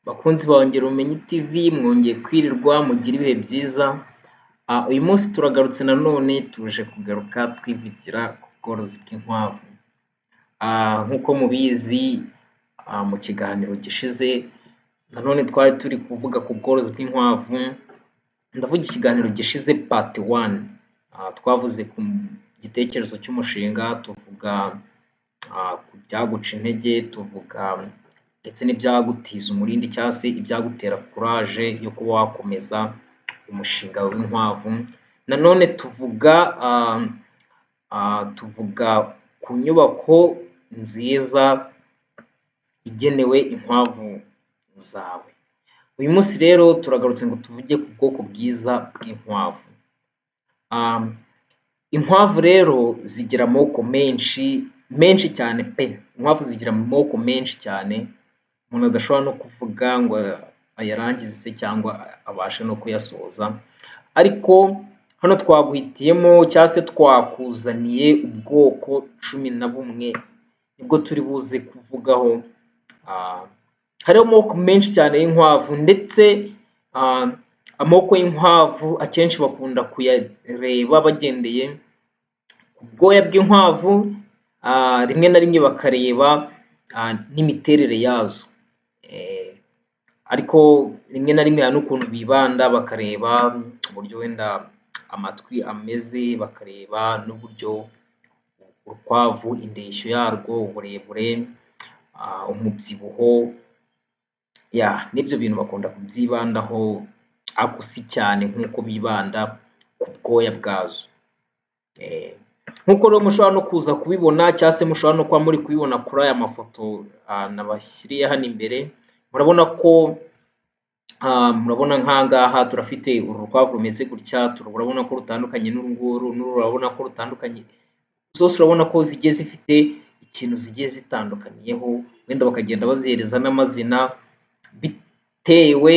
Bakunzi ba Ongera Ubumenyi TV mwongeye kwirirwa mugira ibihe byiza. Uyu munsi turagarutse nanone tuje kugaruka twivugira ku bworozi bw'inkwavu. Nk'uko mubizi mu kiganiro gishize nanone twari turi kuvuga ku bworozi bw'inkwavu, ndavuga ikiganiro gishize part 1. Twavuze ku gitekerezo cy'umushinga, tuvuga ku byaguca intege, tuvuga ndetse n'ibyagutiza umurindi cyangwa se ibyagutera courage yo kuba wakomeza umushinga w'inkwavu. Nanone tuvuga ku nyubako nziza igenewe inkwavu zawe. Uyu munsi rero turagarutse ngo tuvuge ku bwoko bwiza bw'inkwavu. Inkwavu rero zigira amoko menshi cyane pe. Inkwavu zigira amoko menshi cyane umuntu adashobora no kuvuga ngo ayarangize cyangwa abashe no kuyasoza, ariko hano twaguhitiyemo cyangwa se twakuzaniye ubwoko 11 nibwo turi buze kuvugaho. Hariho amoko menshi cyane y'inkwavu, ndetse amoko y'inkwavu akenshi bakunda kuyareba bagendeye ku bwoya bw'inkwavu, rimwe na rimwe bakareba n'imiterere yazo, ariko rimwe na rimwe hari n'ukuntu bibanda bakareba uburyo wenda amatwi ameze, bakareba n'uburyo urukwavu indeshyo yarwo, uburebure, umubyibuho, n'ibyo bintu bakunda kubyibandaho, ariko si cyane nk'uko bibanda ku bwoya bwazo. Nk'uko rero mushobora no kuza kubibona cyangwa se mushobora no kuba muri kubibona kuri aya mafoto nabashyiriye hano imbere, murabona nk'ahangaha turafite urukwavu rumeze gutya, urabona ko rutandukanye n'urunguru, urabona ko rutandukanye, zose urabona ko zigiye zifite ikintu zigiye zitandukaniyeho, wenda bakagenda bazihereza n'amazina bitewe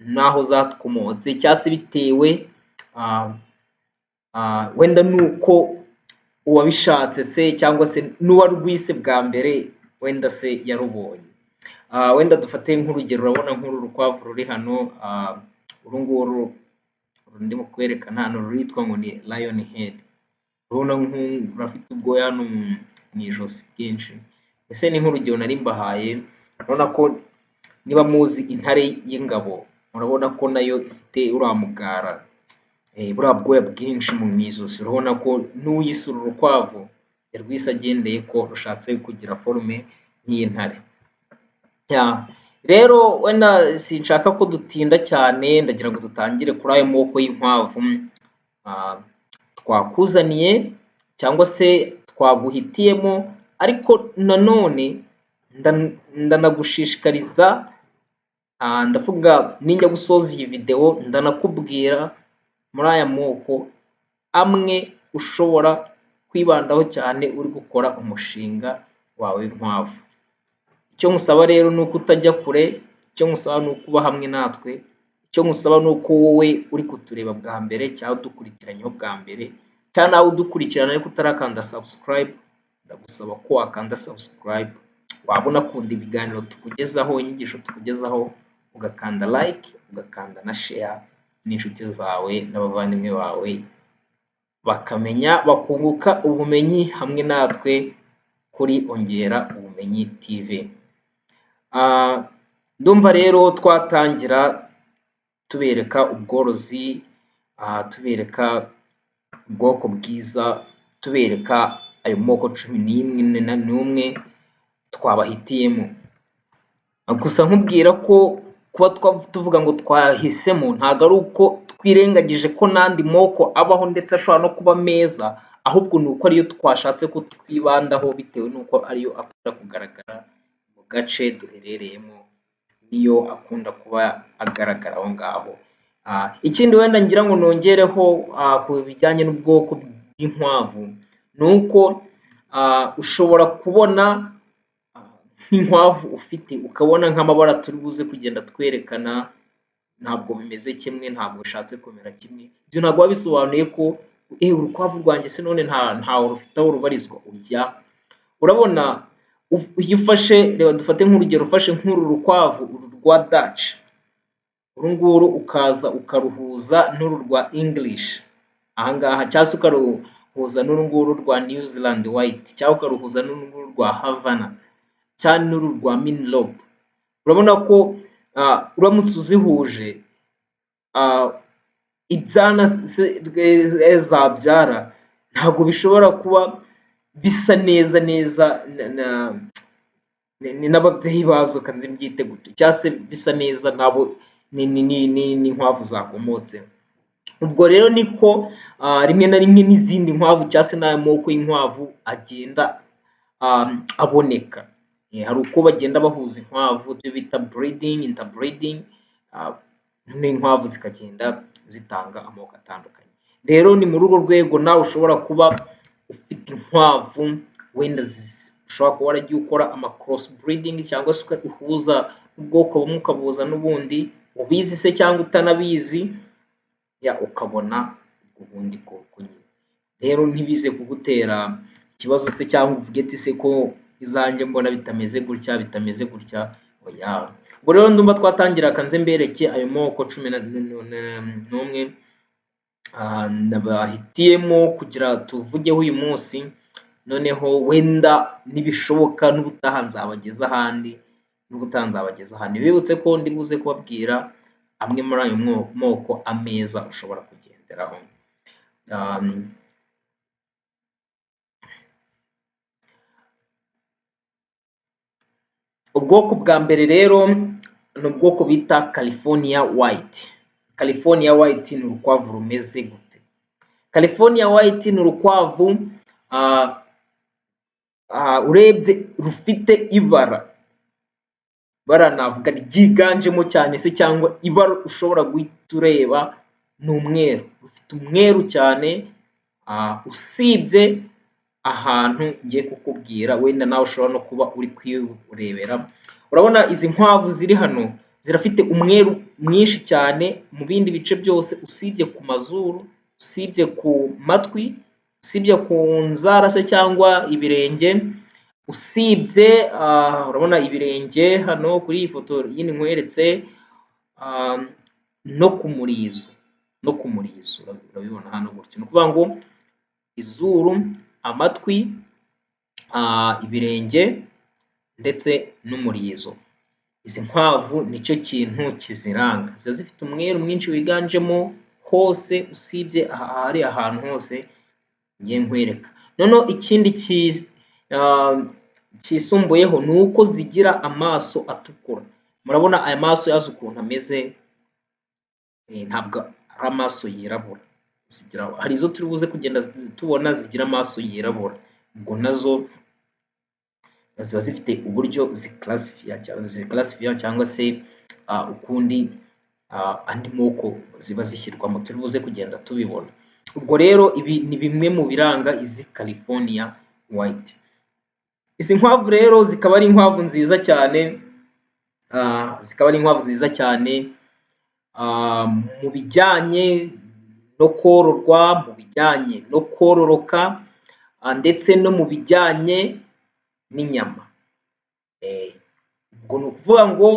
n'aho zakomotse, cyangwa se bitewe wenda nuko uwabishatse se cyangwa se n'uwarwise bwa mbere wenda se yarubonye. Wenda dufate nk'urugero, urabona nk'uru rukwavu ruri hano, uru nguru ndimo kwerekana hano rwitwa ngo ni lion head. Urabona rurafite ubwoya hano mu ijosi bwinshi. Ese ni nk'urugero nari mbahaye, urabona ko niba muzi intare y'ingabo, murabona ko nayo ifite uriya mugara, buriya bwoya bwinshi mu ijosi. Urabona ko n'uyisura urukwavu yarwise agendeye ko rushatse kugira forume nk'iy'intare. Rero wenda sinshaka ko dutinda cyane, ndagira ngo dutangire kuri ayo moko y'inkwavu twakuzaniye cyangwa se twaguhitiyemo, ariko nanone ndanagushishikariza, ndavuga ninjya gusoza iyi video ndanakubwira muri aya moko amwe ushobora kwibandaho cyane uri gukora umushinga wawe w'inkwavu. Icyo musaba rero ni uko utajya kure, icyo musaba ni ukuba hamwe natwe, icyo musaba ni uko wowe uri kutureba bwa mbere cyangwa udukurikiranyeho bwa mbere, cyangwa nawe udukurikirana ariko utarakanda subscribe, ndagusaba ko wakanda subscribe, wabona ukunda ibiganiro tukugezaho, inyigisho tukugezaho, ugakanda like, ugakanda na share n'inshuti zawe n'abavandimwe bawe, bakamenya bakunguka ubumenyi hamwe natwe kuri Ongera Ubumenyi TV. Ndumva rero twatangira tubereka ubworozi, tubereka ubwoko bwiza, tubereka ayo moko 11 twabahitiyemo. Gusa nkubwira ko kuba tuvuga ngo twahisemo ntabwo ari uko twirengagije ko n'andi moko abaho ndetse ashobora no kuba meza, ahubwo ni uko ariyo twashatse ko twibandaho bitewe n'uko ariyo akunda kugaragara mu gace duherereyemo, niyo akunda kuba agaragara aho ngaho. Ikindi wenda ngira ngo nongereho ku bijyanye n'ubwoko bw'inkwavu, ni uko ushobora kubona nk'inkwavu ufite ukabona nk'amabara turi buze kugenda twerekana ntabwo bimeze kimwe, ntabwo bishatse kumera kimwe. Ibyo ntabwo biba bisobanuye ko urukwavu rwanjye se none ntawe rufite aho rubarizwa. Urabona iyo ufashe, reba dufate nk'urugero, ufashe nk'uru rukwavu, uru rwa Dutch, uru nguru ukaza ukaruhuza n'uru rwa English ahangaha, cyangwa se ukaruhuza n'uru nguru rwa New Zealand White, cyangwa ukaruhuza n'uru nguru rwa Havana cyangwa n'uru rwa Minlop. Urabona ko uramutse uzihuje ibyana zabyara ntabwo bishobora kuba bisa neza n'ababyeyi bazo, kanze mbyite gutyo, cyangwa se bisa neza nabo n'inkwavu zakomotse. Ubwo rero niko rimwe na rimwe n'izindi nkwavu cyangwa se n'aya moko y'inkwavu agenda aboneka. Hari uko bagenda bahuza inkwavu, ibyo bita breeding, interbreeding, n'inkwavu zikagenda zitanga amoko atandukanye. Rero ni muri urwo rwego nawe ushobora kuba ufite inkwavu wenda ushobora kuba waragiye ukora ama cross breeding, cyangwa se ukabihuza ubwoko bumwe ukabuhuza n'ubundi, ubizi se cyangwa utanabizi, ukabona ubundi bwoko nyine. Rero ntibize kugutera ikibazo se cyangwa uvuge ati se ko izanjye mbona bitameze gutya bitameze gutya, oya. Ubwo rero ndumva twatangira, kanze mbereke ayo moko 11 nabahitiyemo kugira tuvugeho uyu munsi. Noneho wenda nibishoboka n'ubutaha nzabageza ahandi, bibutse ko ndi buze kubabwira amwe muri ayo moko ameza ushobora kugenderaho. Ubwoko bwa mbere rero ni ubwoko bita California White. California White ni urukwavu rumeze gute? California White ni urukwavu urebye rufite ibara navuga ryiganjemo cyane se, cyangwa ibara ushobora guhita ureba ni umweru. Rufite umweru cyane, usibye ahantu ngiye kukubwira, wenda nawe ushobora no kuba uri kwirebera. Urabona izi nkwavu ziri hano zirafite umweru mwinshi cyane mu bindi bice byose, usibye ku mazuru, usibye ku matwi, usibye ku nzara se cyangwa ibirenge, usibye urabona ibirenge hano kuri iyi foto yindi nkweretse, no ku murizo, urabibona hano gutyo. Ni ukuvuga ngo izuru, amatwi, ibirenge ndetse n'umurizo. Izi nkwavu nicyo kintu kiziranga, ziba zifite umweru mwinshi wiganjemo hose, usibye ahari ahantu hose ngiye nkwereka. Noneho ikindi kisumbuyeho ni uko zigira amaso atukura. Murabona aya maso yazo ukuntu ameze, ntabwo ari amaso yirabura. Hari izo turi buze kugenda tubona zigira amaso yirabura, ubwo nazo ziba zifite uburyo ziclassify cyangwa se ukundi andi moko ziba zishyirwamo, turi buze kugenda tubibona. Ubwo rero ibi ni bimwe mu biranga izi California White. Izi nkwavu rero zikaba ari inkwavu nziza cyane, mu bijyanye no kororwa, mu bijyanye no kororoka, ndetse no mu bijyanye n'inyama. Ubwo ni ukuvuga ngo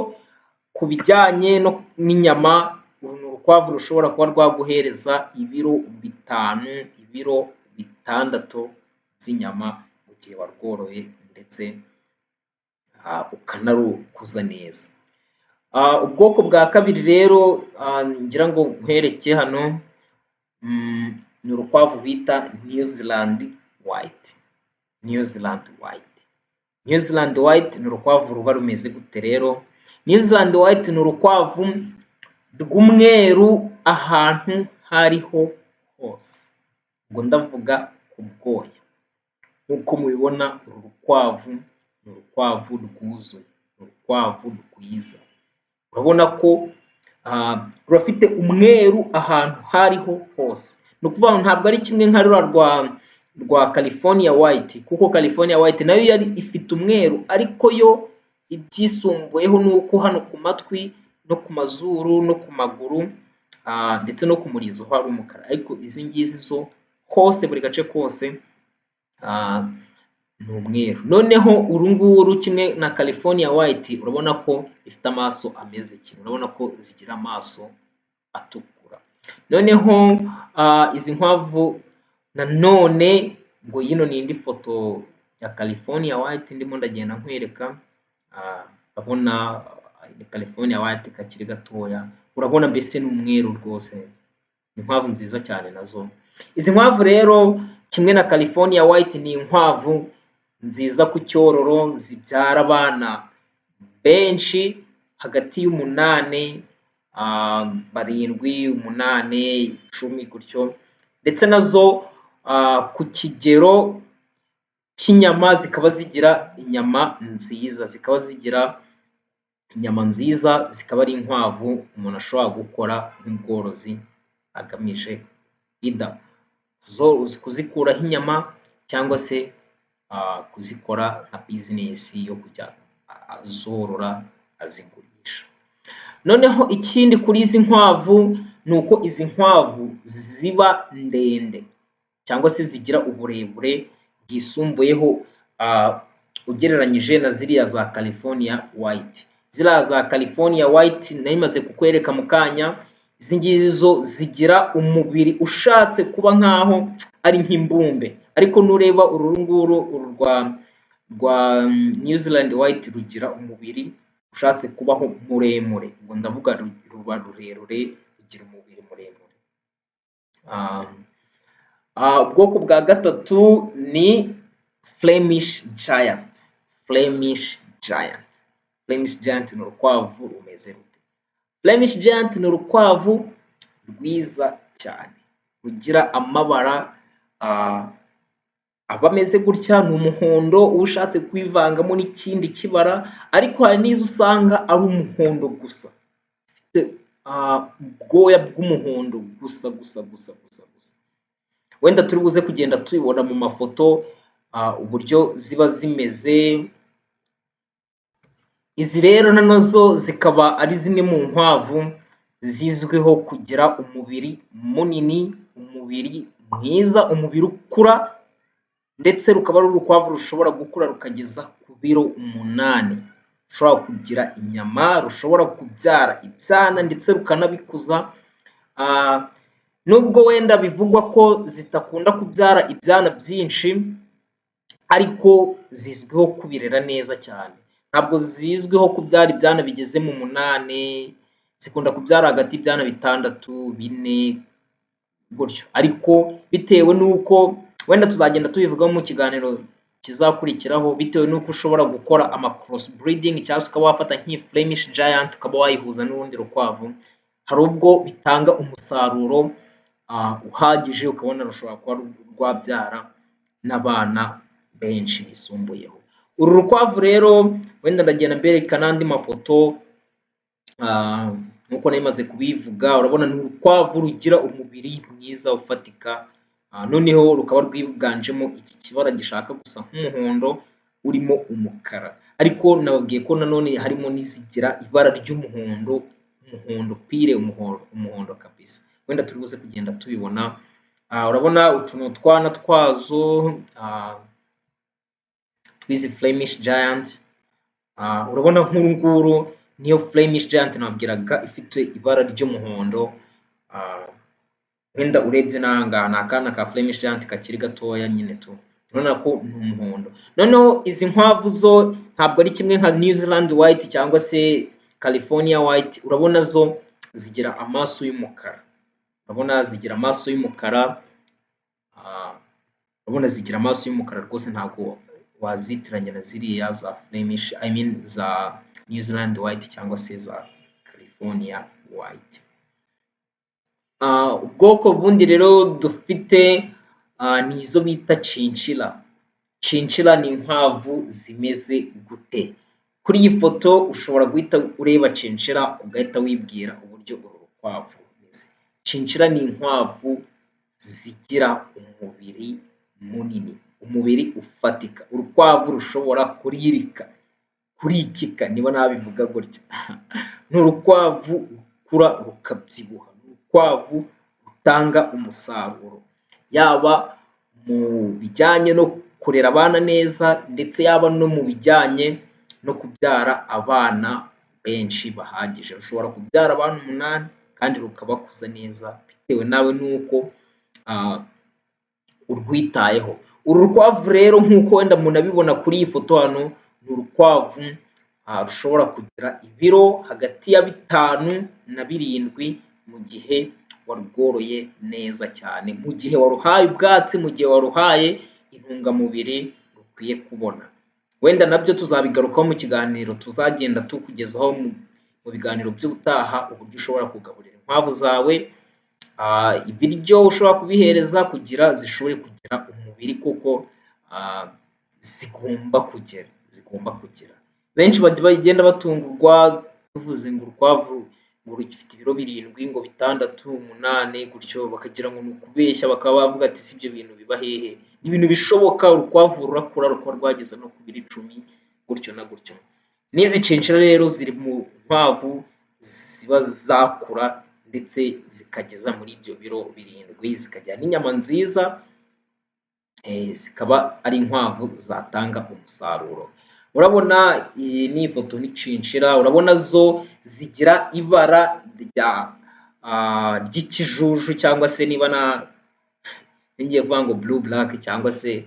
ku bijyanye n'inyama, uru ni urukwavu rushobora kuba rwaguhereza ibiro 5, ibiro 6 by'inyama mu gihe warworoye ndetse ukanarukuza neza. Ubwoko bwa kabiri rero ngira ngo nkwereke hano, ni urukwavu bita New Zealand White. New Zealand White ni urukwavu ruba rumeze gute rero? New Zealand White ni urukwavu rw'umweru ahantu hariho hose, ubwo ndavuga ku bwoya. Nk'uko mubibona uru rukwavu ni urukwavu rwuzuye, ni urukwavu rwiza. Urabona ko rurafite umweru ahantu hariho hose. Ni ukuvuga ngo ntabwo ari kimwe nka rwa California White, kuko California White nayo yari ifite umweru, ariko yo ibyisumbuyeho ni uko hano ku matwi no ku mazuru no ku maguru ndetse no ku murizo hari umukara, ariko izi ngizi zo hose, buri gace kose ni umweru. Noneho uru nguru kimwe na California White urabona ko ifite amaso ameze kimwe, urabona ko zigira amaso atukura. Noneho izi nkwavu nanone ngo yino ni indi foto ya California White ndimo ndagenda nkwereka, urabona California White kakiri gatoya, urabona mbese ni umweru rwose, inkwavu nziza cyane nazo. Izi nkwavu rero kimwe na California White ni inkwavu nziza ku cyororo, zibyara abana benshi hagati y'umunane, barindwi, umunane, icumi gutyo, ndetse nazo ku kigero cy'inyama zikaba zigira inyama nziza, zikaba ari inkwavu umuntu ashobora gukora nk'ubworozi agamije kuzikuraho inyama cyangwa se kuzikora nka bizinesi yo kujya azorora azigurisha. Noneho ikindi kuri izi nkwavu ni uko izi nkwavu ziba ndende cyangwa se zigira uburebure bwisumbuyeho ugereranyije na ziriya za California White. Ziriya za California White nari maze kukwereka mu kanya, izi ngizi zo zigira umubiri ushatse kuba nkaho ari nk'imbumbe, ariko nureba uru nguru rwa New Zealand White rugira umubiri ushatse kubaho muremure, ubwo ndavuga ruba rurerure, rugira umubiri muremure. Ubwoko bwa gatatu ni Flemish Giant. Flemish Giant ni urukwavu rumeze rute? Flemish Giant ni urukwavu rwiza cyane, rugira amabara aba ameze gutya, ni umuhondo uba ushatse kwivangamo n'ikindi kibara, ariko hari n'izo usanga ari umuhondo gusa, ubwoya bw'umuhondo gusa. Wenda turi buze kugenda tubibona mu mafoto uburyo ziba zimeze. Izi rero nazo zikaba ari zimwe mu nkwavu zizwiho kugira umubiri munini, umubiri mwiza, umubiri ukura, ndetse rukaba ari urukwavu rushobora gukura rukageza ku biro 8, rushobora kugira inyama, rushobora kubyara ibyana ndetse rukanabikuza. Nubwo wenda bivugwa ko zitakunda kubyara ibyana byinshi, ariko zizwiho kubirera neza cyane. Ntabwo zizwiho kubyara ibyana bigeze mu 8, zikunda kubyara hagati y'ibyana 6, 4 gutyo, ariko bitewe n'uko wenda tuzagenda tubivugaho mu kiganiro kizakurikiraho, bitewe n'uko ushobora gukora ama cross breeding cyangwa se ukaba wafata nk'iyi Flemish Giant ukaba wayihuza n'urundi rukwavu, hari ubwo bitanga umusaruro uhagije, ukabona rushobora kuba rwabyara n'abana benshi bisumbuyeho. Uru rukwavu rero wenda ndagenda mbereka n'andi mafoto nk'uko nari maze kubivuga. Urabona ni urukwavu rugira umubiri mwiza ufatika, noneho rukaba rwiganjemo iki kibara gishaka gusa nk'umuhondo urimo umukara, ariko nababwiye ko nanone harimo n'izigira ibara ry'umuhondo, pire umuhondo kabisa. Wenda turi buze kugenda tubibona. Urabona utu ni utwana twazo twizi Flemish Giant. Urabona nk'uru nguru niyo Flemish Giant nabwiraga ifite ibara ry'umuhondo. Wenda urebye n'ahangaha ni akana ka Flemish Giant kakiri gatoya nyine tu, urabona ko ni umuhondo. Noneho izi nkwavu zo ntabwo ari kimwe nka New Zealand White cyangwa se California White. Urabona zo zigira amaso y'umukara, rwose ntabwo wazitiranya na ziriya za Flemish, za New Zealand White cyangwa se za California White. Ubwoko bundi rero dufite ni izo bita Chinchilla. Chinchilla ni inkwavu zimeze gute? Kuri iyi foto ushobora guhita ureba Chinchilla ugahita wibwira uburyo uru rukwavu rumeze. Chinchilla ni inkwavu zigira umubiri munini, umubiri ufatika, urukwavu rushobora kurikika niba nabivuga gutyo. Ni urukwavu rukura rukabyibuha, ni urukwavu rutanga umusaruro, yaba mu bijyanye no kurera abana neza ndetse yaba no mu bijyanye no kubyara abana benshi bahagije. Rushobora kubyara abana 8 kandi rukabakuza neza bitewe nawe n'uko urwitayeho. Uru rukwavu rero nk'uko wenda munabibona kuri iyi foto hano, ni urukwavu rushobora kugira ibiro hagati ya 5 na 7 mu gihe warworoye neza cyane, mu gihe waruhaye ubwatsi, mu gihe waruhaye intungamubiri rukwiye kubona. Wenda nabyo tuzabigarukaho mu kiganiro tuzagenda tukugezaho mu biganiro by'ubutaha, uburyo ushobora kugaburira inkwavu zawe ibiryo ushobora kubihereza kugira zishobore kugira umubiri kuko zigomba kugira. Benshi bagenda batungurwa tuvuze ngo urukwavu ngo rufite ibiro 7 ngo 6 8 gutyo, bakagira ngo ni ukubeshya, bakaba bavuga ati si ibyo bintu biba hehe. Ni ibintu bishoboka, urukwavu rurakura rukaba rwageza no ku biro 10 gutyo na gutyo. N'izi chinchilla rero ziri mu nkwavu ziba zakura ndetse zikageza muri ibyo biro 7, zikagira n'inyama nziza, zikaba ari inkwavu zatanga umusaruro. Urabona iyi ni ifoto ni chinchilla, urabona zo zigira ibara ry'ikijuju cyangwa se niba ngiye kuvuga ngo blue black cyangwa se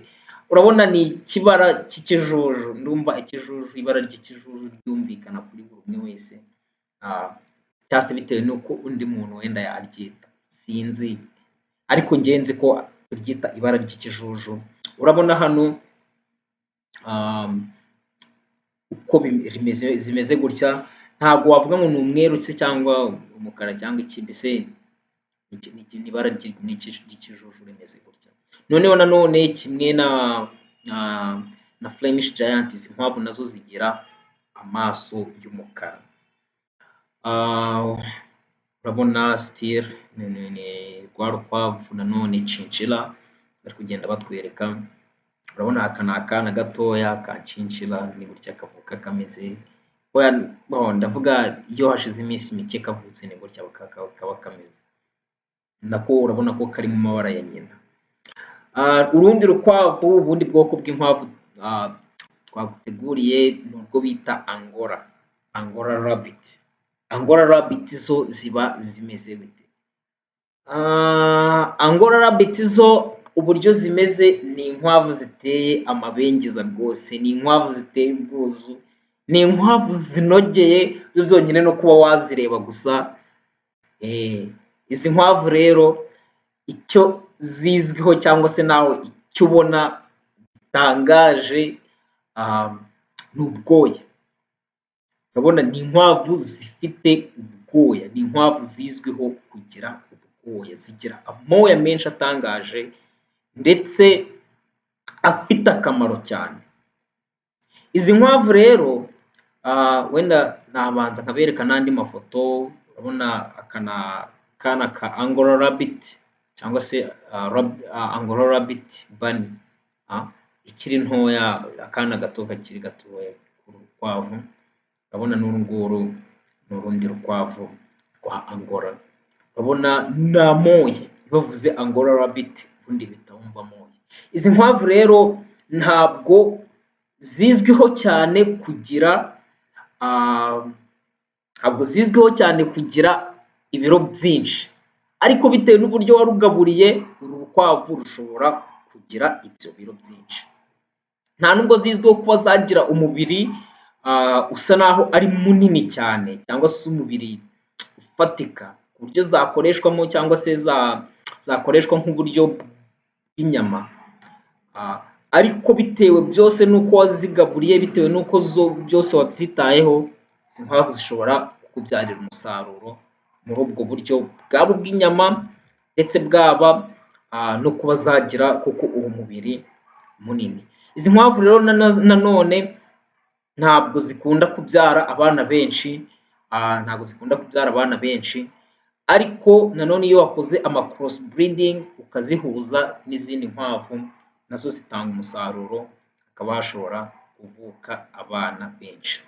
urabona ni ikibara cy'ikijuju. Ndumva ikijuju, ibara ry'ikijuju ryumvikana kuri buri umwe wese, cyangwa se bitewe n'uko undi muntu wenda yaryita, sinzi, ariko ngenzi ko turyita ibara ry'ikijuju. Urabona hano uko zimeze gutya, ntabwo wavuga ngo ni umweru se cyangwa umukara cyangwa iki, mbese ni ibara ry'ikijuju rimeze gutya. Noneho nanone kimwe na Flemish Giant, izi nkwavu nazo zigira amaso y'umukara. Urabona still ni rwa rukwavu nanone chinchilla bari kugenda batwereka. Urabona aka ni akana gatoya ka chinchilla, ni gutya kavuka kameze. Ndavuga iyo hashize iminsi mike kavutse ni gutya kaba kameze. Nako urabona ko kari mu mabara ya nyina. Urundi rukwavu, ubundi bwoko bw'inkwavu twaguteguriye ni ubwo bita Angora rabbit. Angora rabbit zo ziba zimeze bite? Angora rabbit zo uburyo zimeze ni inkwavu ziteye amabengeza rwose, ni inkwavu ziteye ubwuzu, ni inkwavu zinogeye byonyine no kuba wazireba gusa. Izi nkwavu rero icyo zizwiho cyangwa se nawe icyo ubona gitangaje ni ubwoya. Urabona ni inkwavu zifite ubwoya, ni inkwavu zizwiho kugira ubwoya, zigira amoya menshi atangaje ndetse afite akamaro cyane. Izi nkwavu rero wenda nabanza nkabereka n'andi mafoto. Urabona akana ka Angora rabbit cyangwa se Angora rabbit bunny, ikiri ntoya, akana gato kakiri gatoya k'urukwavu. Urabona n'uru nguru n'urundi rukwavu rwa Angora. Urabona ni amoya, bavuze Angora rabbit ubundi bitawumva amoya. Izi nkwavu rero ntabwo zizwiho cyane kugira ibiro byinshi, ariko bitewe n'uburyo warugaburiye, uru rukwavu rushobora kugira ibyo biro byinshi. Nta nubwo zizwiho kuba zagira umubiri usa naho ari munini cyane cyangwa se umubiri ufatika ku buryo zakoreshwamo cyangwa se zakoreshwa nk'uburyo bw'inyama, ariko bitewe byose n'uko wazigaburiye, bitewe n'uko byose wabyitayeho, izi nkwavu zishobora kukubyarira umusaruro muri ubwo buryo, bwaba ubw'inyama ndetse bwaba no kuba zagira kuko uwo mubiri munini. Izi nkwavu rero nanone ntabwo zikunda kubyara abana benshi, ariko nanone iyo wakoze cross breeding ukazihuza n'izindi nkwavu, nazo zitanga umusaruro, hakaba hashobora kuvuka abana benshi.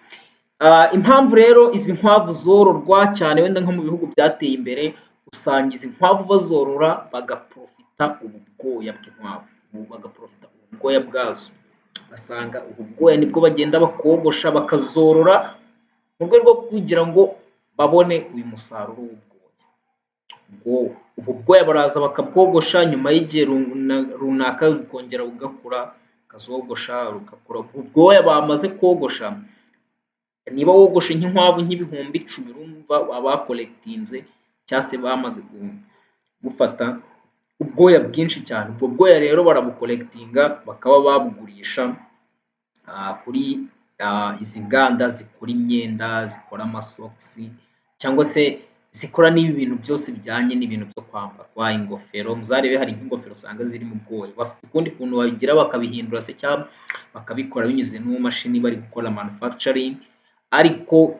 Impamvu rero izi nkwavu zororwa cyane wenda nko mu bihugu byateye imbere, usanga izi nkwavu bazorora bagaprofita ubu bwoya bw'inkwavu. bagaprofita ubu bwoya bwazo, ugasanga ubu bwoya nibwo bagenda bakogosha bakazorora mu rwego rwo kugira ngo babone uyu musaruro w'ubwoya. Ubu bwoya baraza bakabwogosha, nyuma y'igihe runaka bukongera bugakura, bakazogosha rugakura. Ubu bwoya bamaze kogosha, niba wogoshe nk'inkwavu nk'ibihumbi 10 urumva bakolekitinze cyangwa se bamaze gufata ubwoya bwinshi cyane. Ubwo bwoya rero barabukolekitinga bakaba babugurisha kuri izi nganda zikora imyenda, zikora amasogisi cyangwa se zikora n'ibi bintu byose bijyanye n'ibintu byo kwambarwa, ingofero. Muzarebe hari nk'ingofero usanga ziri mu bwoya, bafite ukundi kuntu babigira bakabihindura se cyangwa bakabikora binyuze mu mashini bari gukora manufacturing, ariko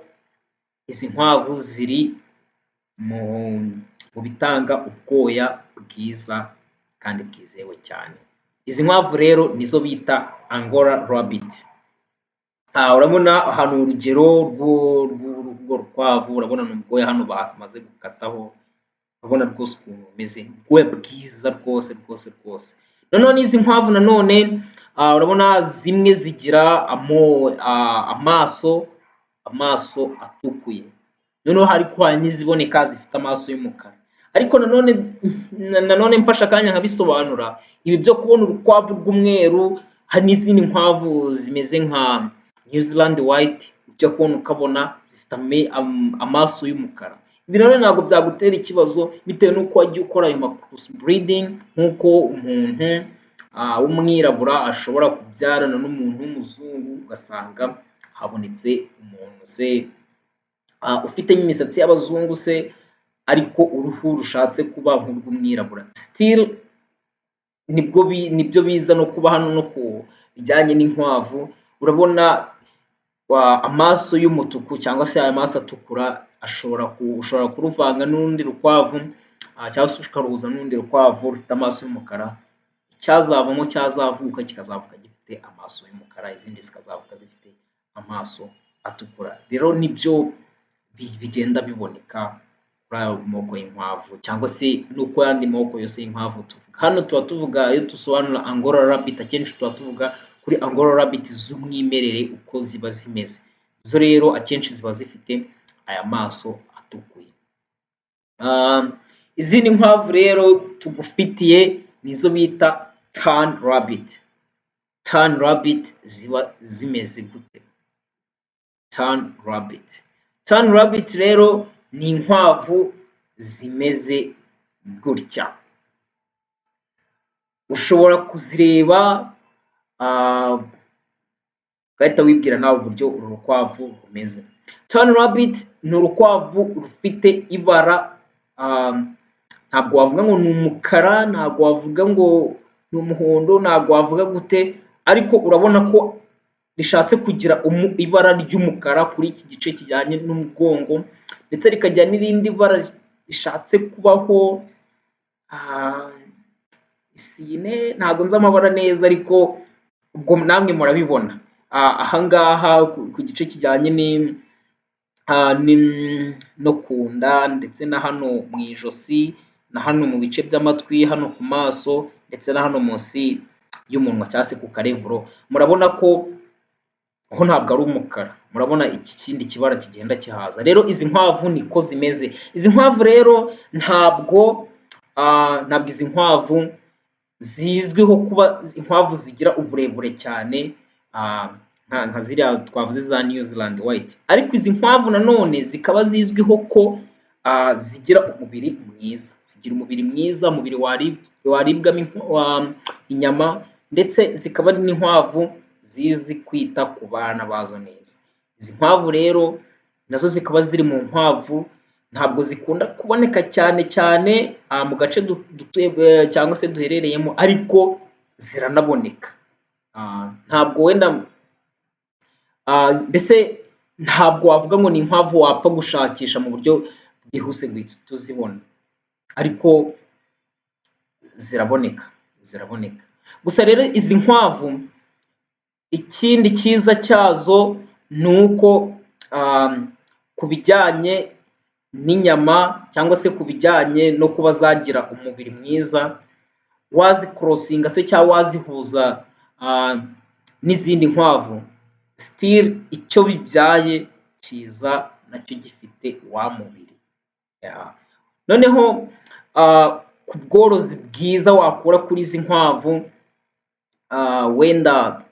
izi nkwavu ziri mu bitanga ubwoya bwiza kandi bwizewe cyane. Izi nkwavu rero nizo bita Angora rabbit. Urabona hano urugero rw'urwo rukwavu, urabona ni ubwoya hano bamaze gukataho, urabona rwose ukuntu bumeze, ubwoya bwiza rwose rwose rwose. Noneho n'izi nkwavu nanone urabona zimwe zigira amaso atukuye, noneho ariko hari n'iziboneka zifite amaso y'umukara. Ariko nanone mfashe akanya nkabisobanura, ibi byo kubona urukwavu rw'umweru, hari n'izindi nkwavu zimeze nka New Zealand white ujya kubona ukabona zifite amaso y'umukara. Ibi rero ntabwo byagutera ikibazo bitewe n'uko wagiye ukora ayo cross breeding, nk'uko umuntu w'umwirabura ashobora kubyarana n'umuntu w'umuzungu, ugasanga habonetse umuntu se ufite imisatsi y'abazungu se ariko uruhu rushatse kuba nk'urw'umwirabura. Still nibyo biza no kuba hano no ku bijyanye n'inkwavu. Urabona amaso y'umutuku cyangwa se amaso atukura ushobora kuruvanga n'urundi rukwavu cyangwa se ukaruhuza n'urundi rukwavu rufite amaso y'umukara, icyazavamo cyazavuka kikazavuka gifite amaso y'umukara, izindi zikazavuka zifite amaso atukura. Rero nibyo bigenda biboneka kuri ayo moko y'inkwavu cyangwa se n'uko yandi moko yose y'inkwavu tuvuga. Hano tuba tuvuga, iyo dusobanura Angora rabbit akenshi tuba tuvuga kuri Angora rabbit z'umwimerere uko ziba zimeze. Zo rero akenshi ziba zifite aya maso atukuye. Izindi nkwavu rero tugufitiye nizo bita tan rabbit. Tan rabbit ziba zimeze gute? Tan rabbit rero ni inkwavu zimeze gutya, ushobora kuzireba ugahita wibwira nawe uburyo uru rukwavu rumeze. Tan rabbit ni urukwavu rufite ibara, ntabwo wavuga ngo ni umukara, ntabwo wavuga ngo ni umuhondo, ntabwo wavuga gute, ariko urabona ko rishatse kugira ibara ry'umukara kuri iki gice kijyanye n'umugongo, ndetse rikagira n'irindi bara rishatse kubaho isine, ntabwo nzi amabara neza ariko ubwo namwe murabibona. Ahangaha ku gice kijyanye no ku nda, ndetse na hano mu ijosi, na hano mu bice by'amatwi, hano ku maso, ndetse na hano munsi y'umunwa cyangwa se ku karevuro, murabona ko ho ntabwo ari umukara, murabona iki kindi kibara kigenda kihaza. Rero izi nkwavu niko zimeze. Izi nkwavu rero ntabwo izi nkwavu zizwiho kuba inkwavu zigira uburebure cyane nka ziriya twavuze za New Zealand white, ariko izi nkwavu nanone zikaba zizwiho ko zigira umubiri mwiza, umubiri waribwamo inyama, ndetse zikaba ari n'inkwavu zizi kwita ku bana bazo neza. Izi nkwavu rero nazo zikaba ziri mu nkwavu ntabwo zikunda kuboneka cyane cyane mu gace dutuye cyangwa se duherereyemo, ariko ziranaboneka. Ntabwo wenda mbese ntabwo wavuga ngo ni inkwavu wapfa gushakisha mu buryo bwihuse guhita tuzibona, ariko ziraboneka. Gusa rero izi nkwavu ikindi cyiza cyazo ni uko ku bijyanye n'inyama cyangwa se ku bijyanye no kuba zagira umubiri mwiza, wazikorosinga se cyangwa wazihuza n'izindi nkwavu, still icyo bibyaye kiza nacyo gifite wa mubiri. Noneho ku bworozi bwiza wakura kuri izi nkwavu, wenda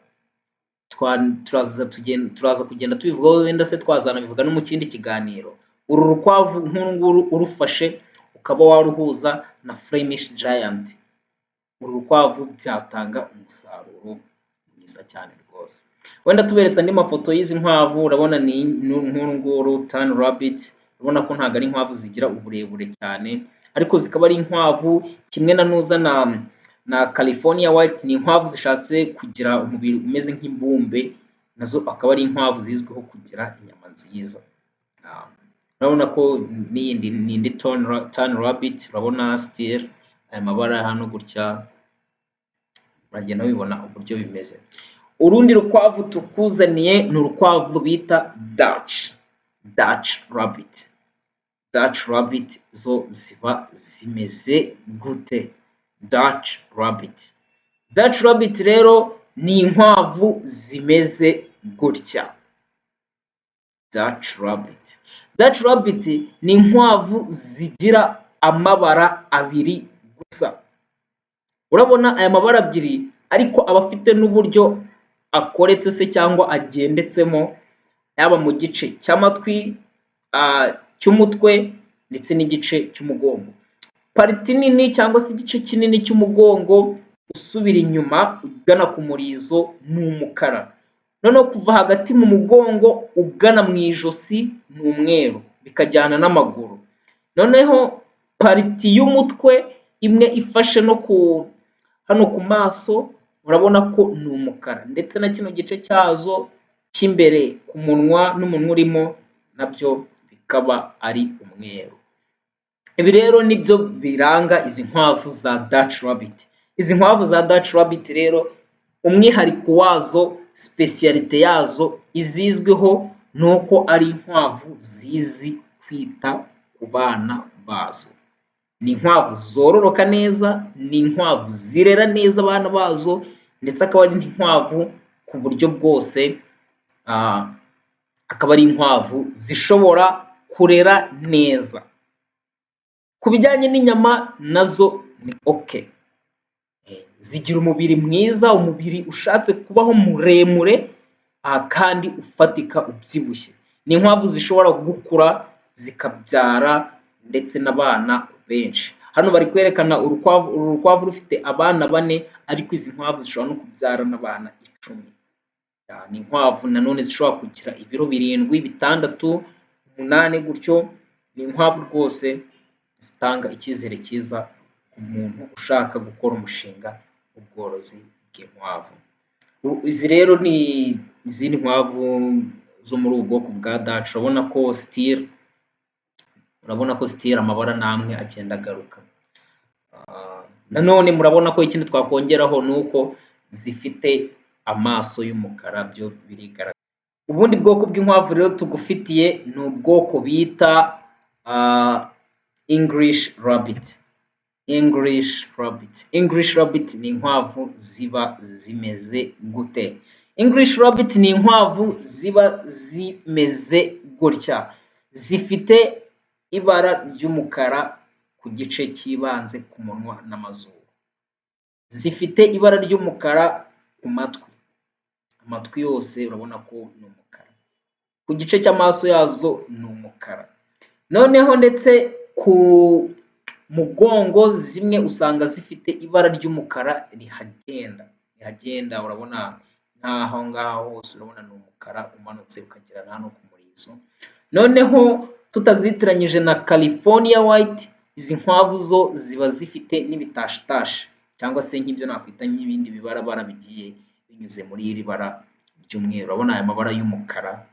turaza kugenda tubivugaho, wenda se twazanabivuga no mu kindi kiganiro. Uru rukwavu nk'uru nguru urufashe ukaba waruhuza na Flemish Giant, uru rukwavu byatanga umusaruro mwiza cyane rwose. Wenda tuberetse andi mafoto y'izi nkwavu, urabona ni nk'uru nguru Tan Rabbit, urabona ko ntabwo ari inkwavu zigira uburebure cyane, ariko zikaba ari inkwavu kimwe na nuza na California White, ni inkwavu zishatse kugira umubiri umeze nk'imbumbe, nazo akaba ari inkwavu zizwiho kugira inyama nziza. Urabona ko n'indi Tan Rabbit, urabona still aya mabara hano gutya, uragenda bibona uburyo bimeze. Urundi rukwavu tukuzaniye ni urukwavu bita Dutch Rabbit. Dutch Rabbit zo ziba zimeze gute? Dutch Rabbit rero ni inkwavu zimeze gutya. Dutch Rabbit ni inkwavu zigira amabara abiri gusa. Urabona aya mabara abiri, ariko aba afite n'uburyo akoretse se cyangwa agendetsemo, yaba mu gice cy'amatwi, cy'umutwe ndetse n'igice cy'umugongo. Pariti nini cyangwa se igice kinini cy'umugongo usubira inyuma ugana ku murizo ni umukara. Noneho kuva hagati mu mugongo ugana mu ijosi ni umweru, bikajyana n'amaguru. Noneho pariti y'umutwe imwe ifashe no hano ku maso, urabona ko ni umukara, ndetse na kino gice cyazo cy'imbere ku munwa n'umunwa urimo nabyo bikaba ari umweru. Ibi rero nibyo biranga izi nkwavu za Dutch Rabbit. Izi nkwavu za Dutch Rabbit rero umwihariko wazo, specialite yazo izizwiho nuko ari inkwavu zizi kwita ku bana bazo. Ni inkwavu zororoka neza, ni inkwavu zirera neza abana bazo, ndetse akaba ari inkwavu ku buryo bwose, akaba ari inkwavu zishobora kurera neza. Ku bijyanye n'inyama nazo ni okay. Zigira umubiri mwiza, umubiri ushatse kubaho muremure, kandi ufatika ubyibushye. Ni inkwavu zishobora gukura zikabyara ndetse n'abana benshi. Hano bari kwerekana urukwavu rufite abana 4, ariko izi nkwavu zishobora no kubyara n'abana 10. Ni inkwavu nanone zishobora kugira ibiro 7, 6, 8 gutyo. Ni inkwavu rwose zitanga icyizere cyiza ku muntu ushaka gukora umushinga w'ubworozi bw'inkwavu. Izi rero ni izindi nkwavu zo muri ubu bwoko bwa Dutch. Urabona ko still amabara namwe agenda agaruka. Nanone murabona ko ikindi twakongeraho ni uko zifite amaso y'umukara, byo birigaragara. Ubundi bwoko bw'inkwavu rero tugufitiye ni ubwoko bita English Rabbit. English Rabbit ni inkwavu ziba zimeze gute? English Rabbit ni inkwavu ziba zimeze gutya. Zifite ibara ry'umukara ku gice cyibanze ku munwa n'amazuru. Zifite ibara ry'umukara ku matwi. Amatwi yose urabona ko ni umukara. Ku gice cy'amaso yazo ni umukara. Noneho ndetse ku mugongo zimwe usanga zifite ibara ry'umukara rihagenda, urabona nkaho ngaho hose urabona ni umukara umanutse ukagera hano ku murizo. Noneho tutazitiranyije na California White, izi nkwavu zo ziba zifite n'ibitashitashi, cyangwa se nk'ibyo nakwita nk'ibindi bibarabara bigiye binyuze muri iri bara ry'umweru. Urabona aya mabara y'umukara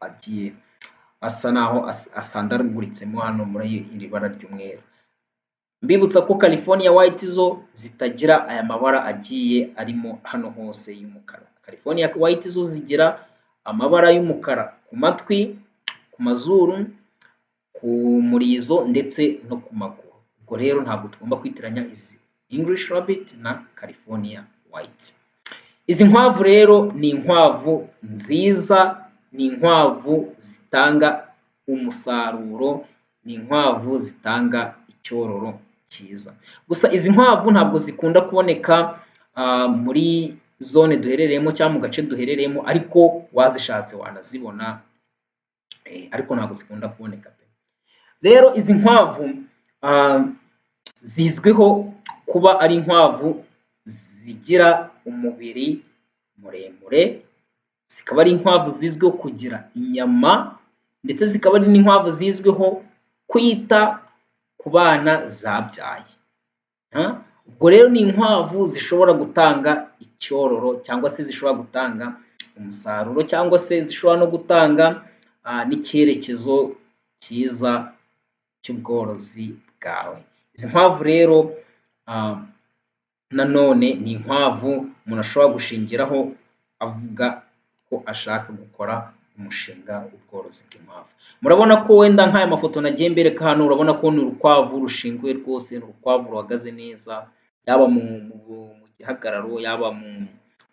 agiye asa naho asandaguritsemo hano muri iri bara ry'umweru. Mbibutsa ko California White zo zitagira aya mabara agiye arimo hano hose y'umukara. California White zo zigira amabara y'umukara ku matwi, ku mazuru, ku murizo ndetse no ku maguru. Ubwo rero ntabwo tugomba kwitiranya English rabbit na California white. Izi nkwavu rero ni inkwavu nziza, ni inkwavu zitanga umusaruro, ni inkwavu zitanga icyororo cyiza. Gusa izi nkwavu ntabwo zikunda kuboneka muri zone duherereyemo cyangwa mu gace duherereyemo, ariko wazishatse wanazibona, ariko ntabwo zikunda kuboneka pe. Rero izi nkwavu zizwiho kuba ari inkwavu zigira umubiri muremure, zikaba ari inkwavu zizwiho kugira inyama, ndetse zikaba ari n'inkwavu zizwiho kwita ku bana zabyaye. Ubwo rero ni inkwavu zishobora gutanga icyororo, cyangwa se zishobora gutanga umusaruro, cyangwa se zishobora no gutanga n'icyerekezo cyiza cy'ubworozi bwawe. Izi nkwavu rero nanone ni inkwavu umuntu ashobora gushingiraho avuga ko ashaka gukora umushinga w'ubworozi bw'inkwavu. Murabona ko wenda nk'aya mafoto nagiye mbereka hano, urabona ko ni urukwavu rushinguye rwose, ni urukwavu ruhagaze neza, yaba mu gihagararo, yaba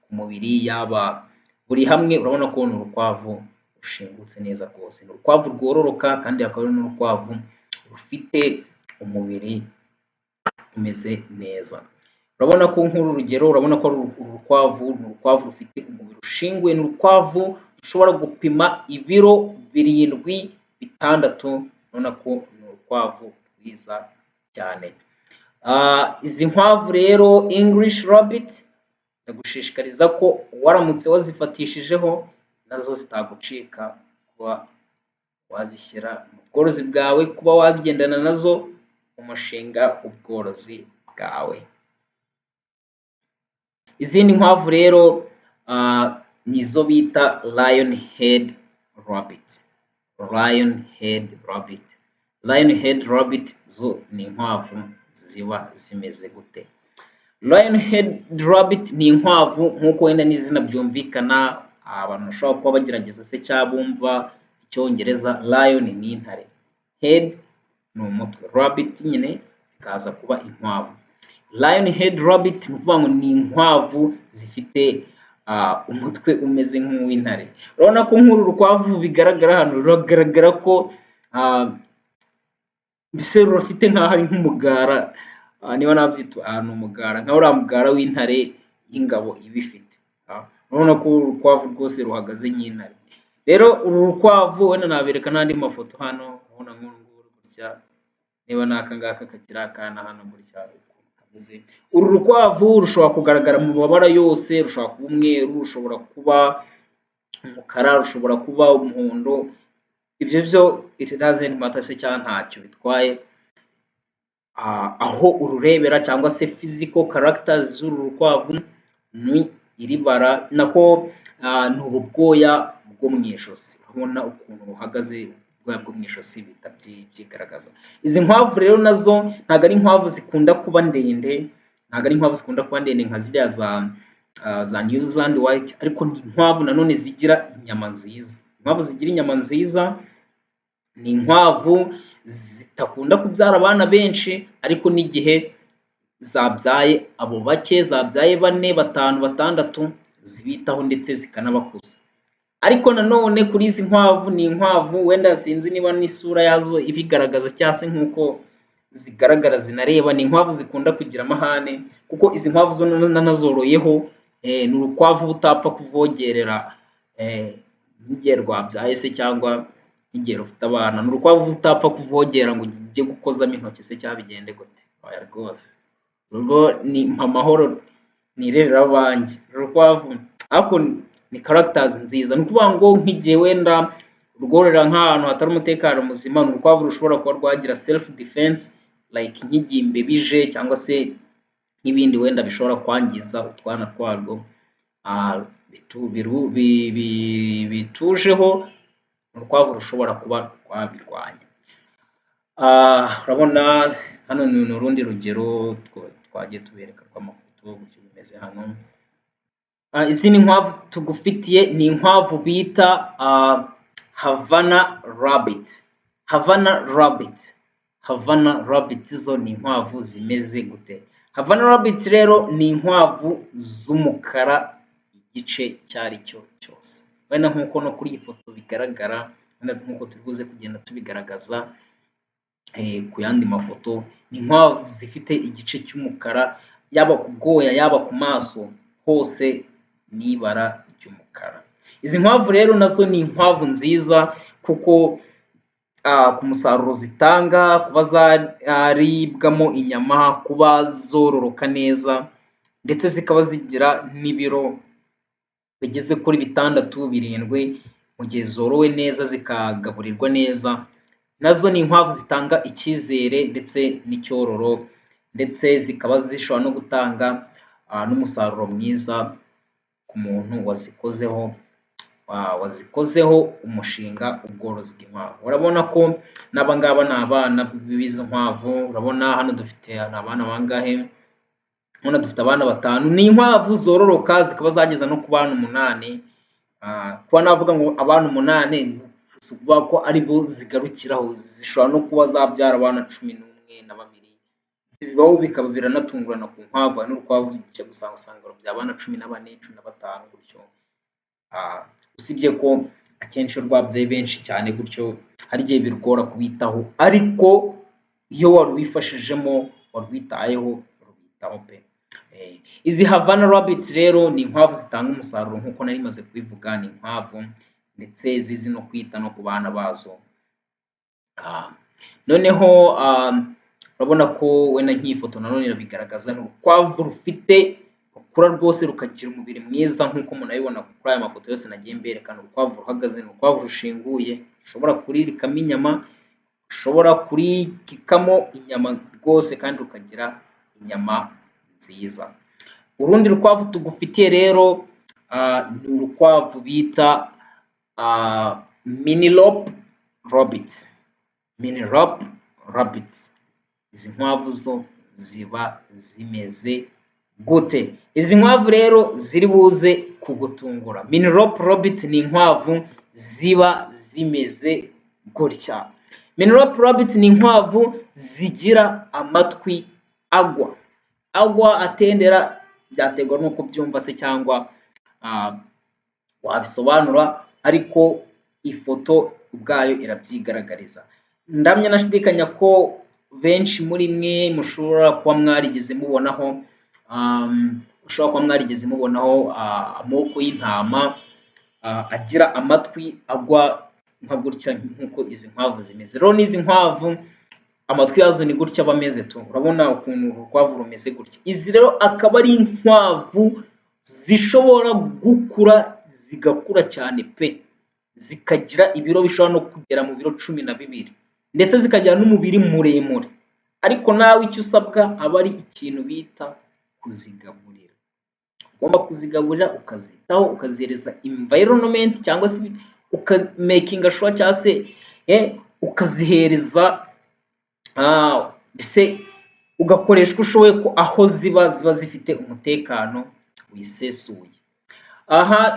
ku mubiri, yaba buri hamwe. Urabona ko ni urukwavu rushingutse neza rwose, ni urukwavu rwororoka, kandi akaba ari n'urukwavu rufite umubiri umeze neza. Urabona ko nk'uru rugero, urabona ko urukwavu ni urukwavu rufite umubiri ushinguye, ni urukwavu rushobora gupima ibiro 7-6. Urabona ko ni urukwavu rwiza cyane. Izi nkwavu rero English rabbit, ndagushishikariza ko waramutse wazifatishijeho nazo zitagucika, kuba wazishyira mu bworozi bwawe, kuba wagendana nazo umushinga w'ubworozi bwawe. Izindi nkwavu rero nizo bita lion head rabbit. Lion head rabbit. Lion head rabbit zo ni inkwavu ziba zimeze gute? Lion head rabbit ni inkwavu nk'uko wenda n'izina byumvikana, abantu bashobora kuba bagerageza se cyangwa bumva icyongereza. Lion ni intare, head ni umutwe, rabbit nyine ikaza kuba inkwavu. Lion head rabbit ni ukuvuga ngo ni inkwavu zifite umutwe umeze nk'uw'intare. Urabona ko nk'uru rukwavu bigaragara hano, ruragaragara ko mbese rurafite nk'aho ari nk'umugara, niba nabyita ni umugara, nka uriya mugara w'intare y'ingabo iba ifite. Urabona ko urukwavu rwose ruhagaze nk'intare. Rero uru rukwavu wenda nabereka n'andi mafoto hano, urabona nk'uru gutya, niba n'aka ngaka kakiri akana hano gutya kameze. Uru rukwavu rushobora kugaragara mu mabara yose, rushobora kuba umweru, rushobora kuba umukara, rushobora kuba umuhondo. Ibyo byo it doesn't matter se cyangwa ntacyo bitwaye. Aho ururebera cyangwa se physical characters z'uru rukwavu ni iri bara, nako ni ubu bwoya bwo mu ijosi. Urabona ukuntu ruhagaze, ubwoya bwo mu ijosi bihita byigaragaza. Izi nkwavu rero nazo ntabwo ari inkwavu zikunda kuba ndende, ntabwo ari inkwavu zikunda kuba ndende nka ziriya za New Zealand white, ariko ni inkwavu nanone zigira inyama nziza. Inkwavu zigira inyama nziza ni inkwavu zitakunda kubyara abana benshi, ariko n'igihe zabyaye abo bake, zabyaye 4, 5, 6, zibitaho ndetse zikanabakuza. Ariko nanone kuri izi nkwavu, ni inkwavu wenda sinzi niba n'isura yazo ibigaragaza cyangwa se nk'uko zigaragara zinareba, ni inkwavu zikunda kugira amahane, kuko izi nkwavu zo nanazoroyeho ni urukwavu utapfa kuvogerera nk'igihe rwabyaye se cyangwa nk'igihe rufite abana. Ni urukwavu utapfa kuvogera ngo ujye gukozamo intoki se cyangwa bigende gute. Oya rwose, urwo ni amahoro nirerera abanjye. Urukwavu ariko ni characters nziza, ni ukuvuga ngo nk'igihe wenda urworera nk'ahantu hatari umutekano muzima, ni urukwavu rushobora kuba rwagira self defense, like nk'igihe imbeba ije cyangwa se n'ibindi wenda bishobora kwangiza utwana twarwo bitujeho, urukwavu rushobora kuba rwabirwanya. Urabona hano ni urundi rugero twagiye tubereka rw'amafoto gutyo bimeze hano. Izi ni inkwavu tugufitiye, ni inkwavu bita Havana rabbit. Havana rabbit zo ni inkwavu zimeze gute? Havana Rabbit rero ni inkwavu z'umukara igice cyaricyo cyose, wenda nk'uko no kuri iyi foto bigaragara, wenda nk'uko turi buze kugenda tubigaragaza ku yandi mafoto, ni inkwavu zifite igice cy'umukara, yaba ku bwoya yaba ku maso hose ni ibara ry'umukara. Izi nkwavu rero nazo ni inkwavu nziza kuko ku musaruro zitanga, kuba zaribwamo inyama, kuba zororoka neza ndetse zikaba zigira n'ibiro bigeze kuri 6-7 mu gihe zorowe neza zikagaburirwa neza. Nazo ni inkwavu zitanga icyizere ndetse n'icyororo, ndetse zikaba zishobora no gutanga n'umusaruro mwiza ku muntu wazikozeho umushinga ubworozi bw'inkwavu. Urabona ko n'aba ngaba ni abana b'izo nkwavu, urabona hano dufite abana bangahe? Hano dufite abana 5. Ni inkwavu zororoka zikaba zageza no ku bana 8. Kuba navuga ngo abana 8 si ukuvuga ko ari bo zigarukiraho, zishobora no kuba zabyara abana 11 na 2. Bibaho bikaba biranatungurana ku nkwavu, n'urukwavu usanga rubyaye abana 14, 15 gutyo. Usibye ko akenshi rwabyaye benshi cyane gutyo hari igihe birugora kubitaho, ariko iyo warwifashijemo warwitayeho rubitaho pe. Izi Havana Rabbit rero ni inkwavu zitanga umusaruro nk'uko nari maze kubivuga, ni inkwavu ndetse zizi no kwita no ku bana bazo. Noneho urabona ko wenda nk'iyi foto nanone irabigaragaza, ni urukwavu rukura rwose rukagira umubiri mwiza nk'uko munabibona kuri aya mafoto yose nagiye mberekana. Urukwavu ruhagaze, ni urukwavu rushinguye, ushobora kuririkamo inyama, ushobora kurikamo inyama rwose kandi rukagira inyama nziza. Urundi rukwavu tugufitiye rero ni urukwavu bita Minilope Rabbit. Minilope Rabbit. Izi nkwavu zo ziba zimeze gute? Izi nkwavu rero ziri buze kugutungura. Minilope Rabbit ni inkwavu ziba zimeze gutya. Minilope Rabbit ni inkwavu zigira amatwi agwa atendera, byaterwa n'uko byumva se cyangwa wabisobanura, ariko ifoto ubwayo irabyigaragariza. Ndamya nashidikanya ko benshi muri mwe mushobora kuba mwarigeze mubonaho amoko y'intama agira amatwi agwa nka gutya nk'uko izi nkwavu zimeze. Rero n'izi nkwavu amatwi yazo ni gutya aba ameze tu, urabona ukuntu urukwavu rumeze gutya. Izi rero akaba ari inkwavu zishobora gukura, zigakura cyane pe, zikagira ibiro bishobora no kugera mu biro 12 ndetse zikagira n'umubiri muremure. Ariko nawe icyo usabwa aba ari ikintu bita kuzigaburira. Ugomba kuzigaburira, ukazitaho, ukazihereza environment cyangwa se ukamakinga sure cyangwa se ukazihereza mbese ugakoresha uko ushoboye ko aho ziba zifite umutekano wisesuye.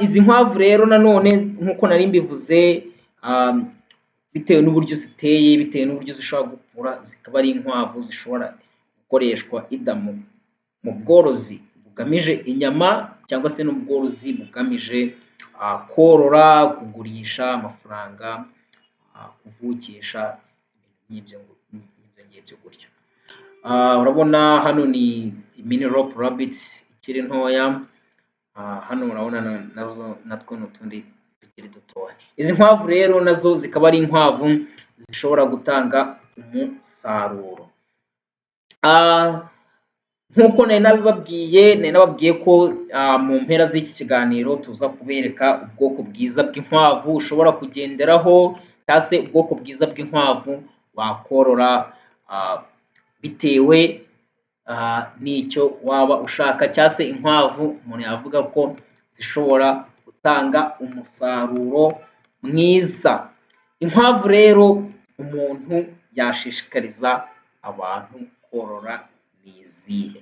Izi nkwavu rero nanone nk'uko nari mbivuze, bitewe n'uburyo ziteye, bitewe n'uburyo zishobora gukura, zikaba ari inkwavu zishobora gukoreshwa mu bworozi bugamije inyama cyangwa se n'ubworozi bugamije korora, kugurisha amafaranga, kuvukisha ibintu nk'ibyo gutyo. Urabona hano ni Minilope Rabbit ikiri ntoya, hano urabona natwo n'utundi tukiri dutoya. Izi nkwavu rero nazo zikaba ari inkwavu zishobora gutanga umusaruro. Nk'uko nari nababwiye ko mu mpera z'iki kiganiro tuza kubereka ubwoko bwiza bw'inkwavu ushobora kugenderaho, cyangwa se ubwoko bwiza bw'inkwavu wakorora bitewe n'icyo waba ushaka, cyangwa se inkwavu umuntu yavuga ko zishobora gutanga umusaruro mwiza. Inkwavu rero umuntu yashishikariza abantu korora ni izihe?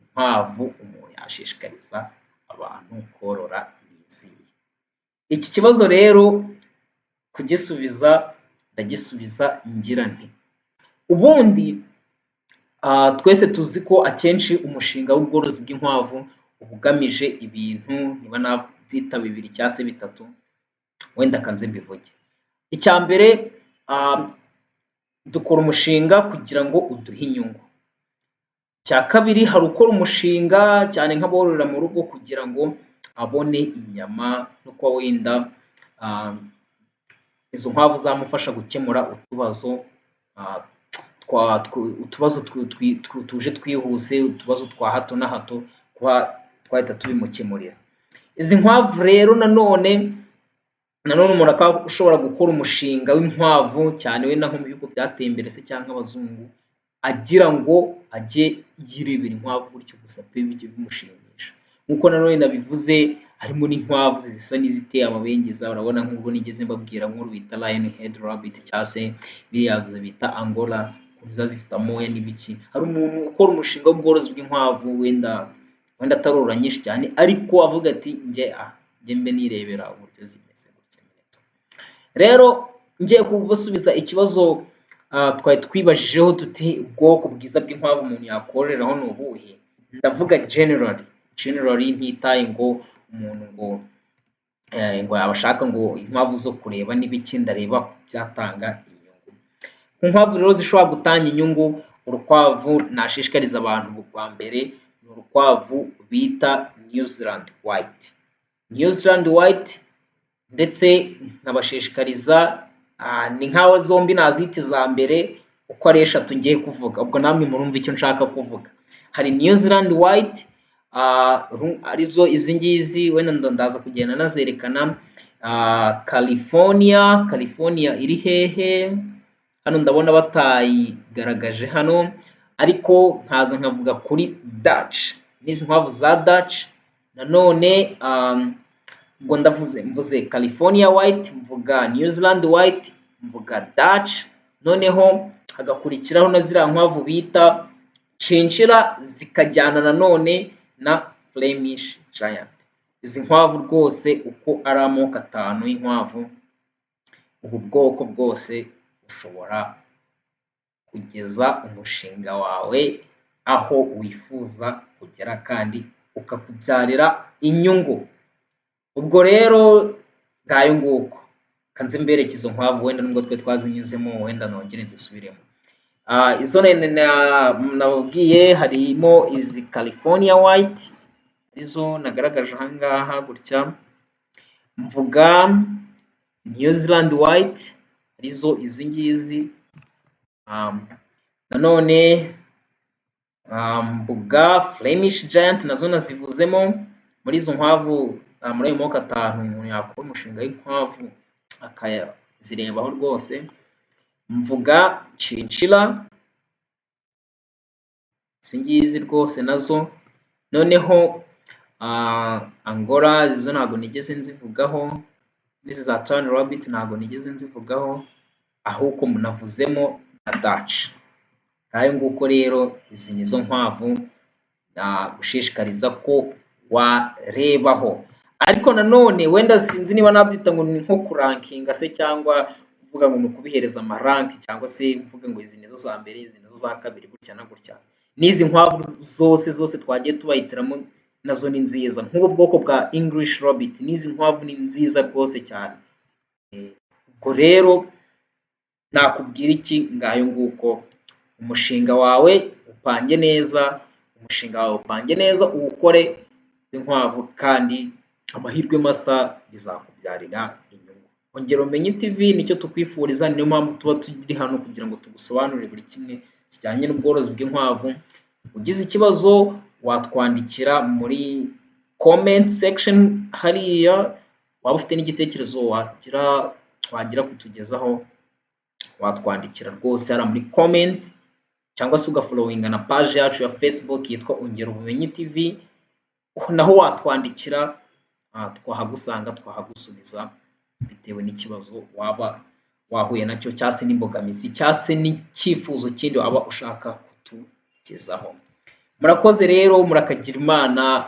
Inkwavu umuntu yashishikariza abantu korora ni izihe? Iki kibazo rero kugisubiza ndagisubiza ngira nti ubundi Twese tuzi ko akenshi umushinga w'ubworozi bw'inkwavu uba ugamije ibintu niba nabyita bibiri cyangwa se bitatu, wenda kanze mbivuge. Icya mbere, dukora umushinga kugira ngo uduhe inyungu. Icya kabiri, hari ukora umushinga cyane nk'abororera mu rugo kugira ngo abone inyama no kuba wenda izo nkwavu zamufasha gukemura utubazo tuje twihuse, utubazo twa hato na hato kuba twahita tubimukemurira. Izi nkwavu rero nanone umuntu akaba ushobora gukora umushinga w'inkwavu cyane wenda nko mu bihugu byateye imbere se cyangwa abazungu, agira ngo ajye yirebera inkwavu gutyo gusa pe bijye bimushimisha. Nk'uko nanone nabivuze, harimo n'inkwavu zisa n'iziteye amabengeza, urabona nk'ubwo nigeze mbabwira nkuru bita lion head rabbit cyangwa se biriya bita Angola, ukuntu ziba zifite amoya n'ibiki. Hari umuntu ukora umushinga w'ubworozi bw'inkwavu wenda atarorora nyinshi cyane, ariko avuga ati njye mbe nirebera uburyo zimeze gutya. Rero ngiye kubasubiza ikibazo twari twibajijeho tuti ubwoko bwiza bw'inkwavu umuntu yakoreraho ni ubuhe. Ndavuga generally ntitaye ngo umuntu ngo abashaka ngo inkwavu zo kureba n'ibiki, ndareba byatanga inyungu. Ku nkwavu rero zishobora gutanga inyungu, urukwavu nashishikariza abantu bwa mbere ni urukwavu bita New Zealand White, ndetse nkabashishikariza ni nkaho zombi nazita iza mbere uko ari eshatu ngiye kuvuga, ubwo namwe murumva icyo nshaka kuvuga. Hari New Zealand White arizo izi ngizi, wenda ndaza kugenda nazerekana. California iri hehe? Hano ndabona batayigaragaje hano, ariko nkaza nkavuga kuri Dutch, n'izi nkwavu za Dutch nanone. Ubwo mvuze California White, mvuga New Zealand White, mvuga Dutch, noneho hagakurikiraho na ziriya nkwavu bita Chinchilla, zikajyana nanone na Flemish Giant. Izi nkwavu rwose uko ari amoko 5 y'inkwavu, ubu bwoko bwose ushobora kugeza umushinga wawe aho wifuza kugera kandi ukakubyarira inyungu. Ubwo rero ngayo nguko kanze mbereke izo nkwavu, wenda nubwo twe twazinyuzemo, wenda nongere nzisubiremo. Izo nababwiye harimo izi California White, izo nagaragaje aha ngaha gutya. Mvuga New Zealand White, arizo izi ngizi. Nanone mvuga Flemish Giant, nazo nazivuzemo. Muri izo nkwavu, muri ayo moko 5 umuntu yakora umushinga w'inkwavu akazirebaho rwose. Mvuga Chinchilla, izi ngizi rwose nazo. Noneho Angola, izo ntabwo nigeze nzivugaho. N'izi za Tan Rabbit ntabwo nigeze nzivugaho, ahubwo munavuzemo na Dutch. Ngayo nguko rero, izi nizo nkwavu nagushishikariza ko warebaho. Ariko nanone wenda sinzi niba nabyita ngo ni nko kurankinga se, cyangwa uvuga ngo ni ukubihereza amaranki, cyangwa se uvuga ngo izi nizo za mbere, izi nizo za kabiri, gutya na gutya. N'izi nkwavu zose twagiye tubahitiramo nazo ni nziza. Nk'ubu bwoko bwa English Rabbit, n'izi nkwavu ni nziza rwose cyane. Ubwo rero nakubwira iki? Ngayo nguko, umushinga wawe upange neza, uwukore inkwavu, kandi amahirwe masa bizakubyarira inyungu. Ongera Umenye TV nicyo tukwifuriza, niyo mpamvu tuba turi hano kugira ngo tugusobanurire buri kimwe kijyanye n'ubworozi bw'inkwavu. Ugize ikibazo watwandikira muri comment section hariya, waba ufite n'igitekerezo wagira kutugezaho, watwandikira rwose hariya muri comment, cyangwa se ugafollowinga na page yacu ya Facebook yitwa Ongera Ubumenyi TV, naho watwandikira twahagusanga, twahagusubiza bitewe n'ikibazo waba wahuye nacyo, cyangwa se n'imbogamizi, cyangwa se n'icyifuzo kindi waba ushaka kutugezaho. Murakoze rero, murakagira Imana.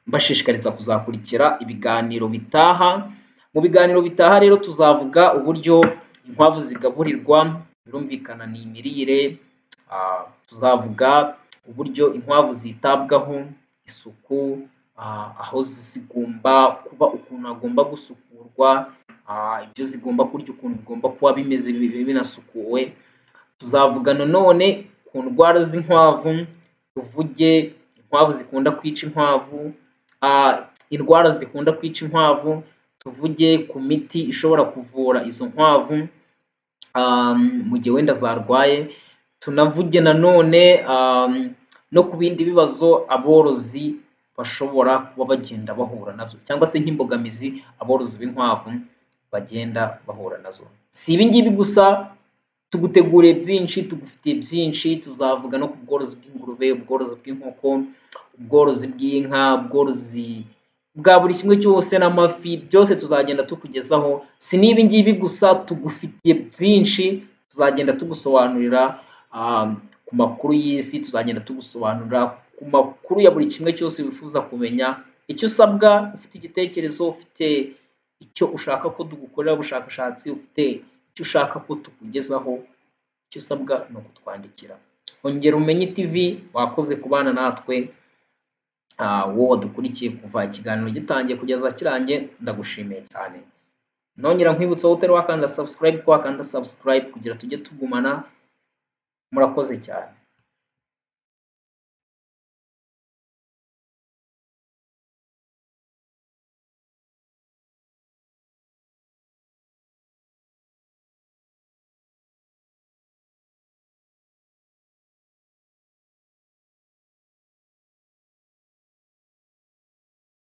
Mbashishikariza kuzakurikira ibiganiro bitaha. Mu biganiro bitaha rero tuzavuga uburyo inkwavu zigaburirwa, birumvikana ni imirire, tuzavuga uburyo inkwavu zitabwaho, isuku, aho zigomba kuba, ukuntu hagomba gusukurwa, ibyo zigomba kurya ukuntu bigomba kuba bimeze binasukuwe. Tuzavuga nanone ku ndwara z'inkwavu, tuvuge inkwavu zikunda kwica inkwavu, indwara zikunda kwica inkwavu, tuvuge ku miti ishobora kuvura izo nkwavu mu gihe wenda zarwaye, tunavuge nanone no ku bindi bibazo aborozi bashobora kuba bagenda bahura nabyo, cyangwa se nk'imbogamizi aborozi b'inkwavu bagenda bahura nazo. Si ibi ngibi gusa, tuguteguriye byinshi, tugufitiye byinshi. Tuzavuga no ku bworozi bw'ingurube, ubworozi bw'inkoko, ubworozi bw'inka, ubworozi bwa buri kimwe cyose n'amafi, byose tuzagenda tukugezaho. Si n'ibi ngibi gusa, tugufitiye byinshi, tuzagenda tugusobanurira ku makuru y'isi, tuzagenda tugusobanurira ku makuru ya buri kimwe cyose wifuza kumenya. Icyo usabwa, ufite igitekerezo, ufite icyo ushaka ko tugukorera ubushakashatsi, ufite icyo ushaka ko tukugezaho, icyo usabwa ni ukutwandikira. Ongera Umenye TV, wakoze kubana natwe, wowe wadukurikiye kuva ikiganiro gitangiye kugeza kirangiye, ndagushimiye cyane. Nongera nkwibutsa wowe utari wakanda subscribe ko wakanda subscribe kugira tujye tugumana. Murakoze cyane.